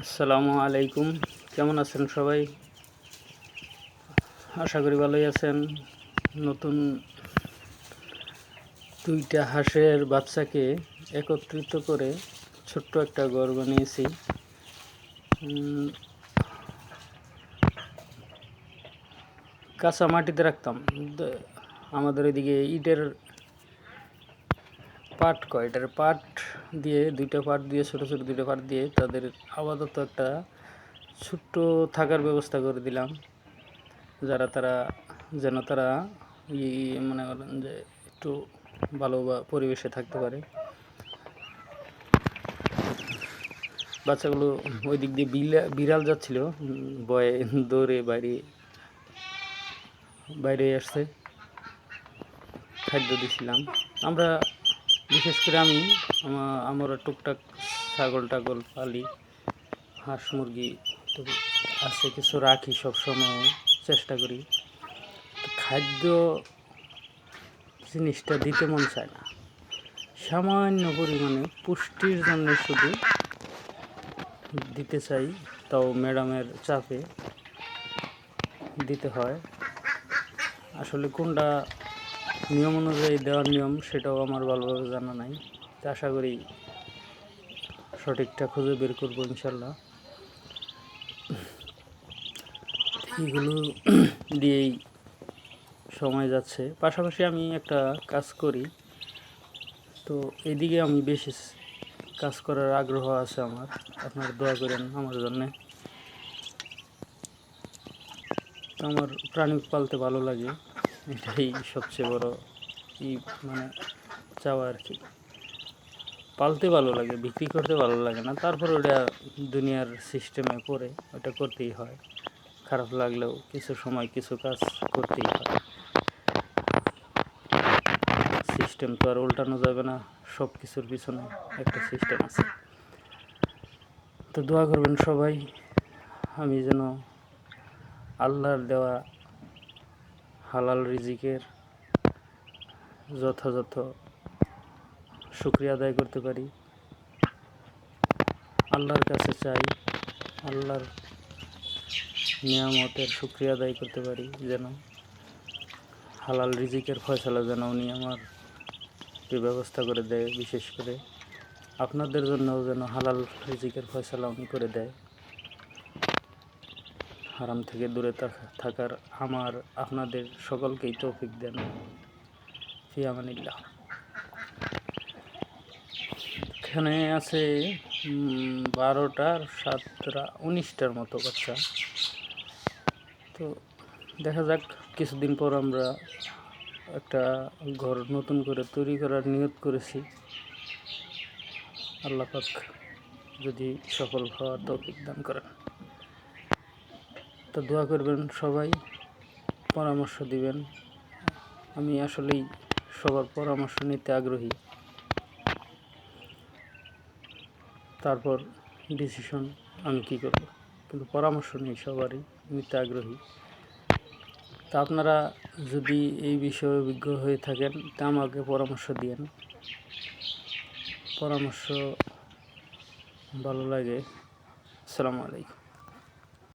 আসসালামু আলাইকুম। কেমন আছেন সবাই? আশা করি ভালোই আছেন। নতুন 2টা হাঁসের বাচ্চাকে একত্রিত করে ছোট্ট একটা ঘর বানিয়েছি। কাঁচা মাটিতে রাখতাম। আমাদের এদিকে ইটের এটার পাট দিয়ে 2টা পাট দিয়ে ছোটো ছোটো 2টা পাট দিয়ে তাদের আপাতত একটা ছোট্ট থাকার ব্যবস্থা করে দিলাম, যেন তারা মনে করেন যে একটু ভালো পরিবেশে থাকতে পারে। বাচ্চাগুলো ওই দিক দিয়ে বিড়াল যাচ্ছিল, ভয়ে দৌড়ে বাইরে আসছে। খাদ্য দিছিলাম আমরা, বিশেষ করে আমরা টুকটাক ছাগল টাগল পালি, হাঁস মুরগি তো আছে কিছু রাখি, সবসময় চেষ্টা করি। খাদ্য জিনিসটা দিতে মন চায় না, সামান্য পরিমাণে পুষ্টির জন্য শুধু দিতে চাই, তাও ম্যাডামের চাপে দিতে হয়। আসলে কোনটা নিয়ম অনুযায়ী দেওয়ার নিয়ম সেটাও আমার ভালোভাবে জানা নাই, আশা করি সঠিকটা খুঁজে বের করবো ইনশাল্লাহ। এইগুলো দিয়েই সময় যাচ্ছে। পাশাপাশি আমি একটা কাজ করি, তো এদিকে আমি বেশি কাজ করার আগ্রহ আছে আমার। আপনারা দোয়া করেন আমার জন্যে। তো আমার প্রাণী পালতে ভালো লাগে, এটাই সবচেয়ে বড় মানে চাওয়া আর কি। পালতে ভালো লাগে, বিক্রি করতে ভালো লাগে না। তারপর ওটা দুনিয়ার সিস্টেমে পড়ে, ওটা করতেই হয়। খারাপ লাগলেও কিছু সময় কিছু কাজ করতেই হয়। সিস্টেম তো আর উল্টানো যাবে না, সব কিছুর পিছনে একটা সিস্টেম আছে। তো দোয়া করবেন সবাই, আমি যেন আল্লাহর দেওয়া হালাল রিজিকের যথাযথ শুকরিয়া আদায় করতে পারি। আল্লাহর কাছে চাই, আল্লাহর নিয়ামতের শুকরিয়া আদায় করতে পারি, যেন হালাল রিজিকের ফয়সালা যেন উনি আমার ব্যবস্থা করে দেয়। বিশেষ করে আপনাদের জন্যও যেন হালাল রিজিকের ফয়সালা উনি করে দেয়। হারাম থেকে দূরে থাকার আপনাদের সকলকেই তৌফিক দেন। ফি আমানিল্লাহ। এখানে আছে 12টার 7টা 19টার মতো বাচ্চা। তো দেখা যাক, কিছুদিন পর আমরা একটা ঘর নতুন করে তৈরি করার নিয়ত করেছি। আল্লাহ পাক যদি সফল হওয়ার তৌফিক দান করেন। তো দোয়া করবেন সবাই, পরামর্শ দিবেন। আমি আসলেই সবার পরামর্শ নিতে আগ্রহী, তারপর ডিসিশন আমি কী করব, কিন্তু পরামর্শ নেই সবারই, নিতে আগ্রহী। তা আপনারা যদি এই বিষয়ে অভিজ্ঞ হয়ে থাকেন তা আমাকে পরামর্শ দিয়েন। পরামর্শ ভালো লাগে। আসসালামু আলাইকুম।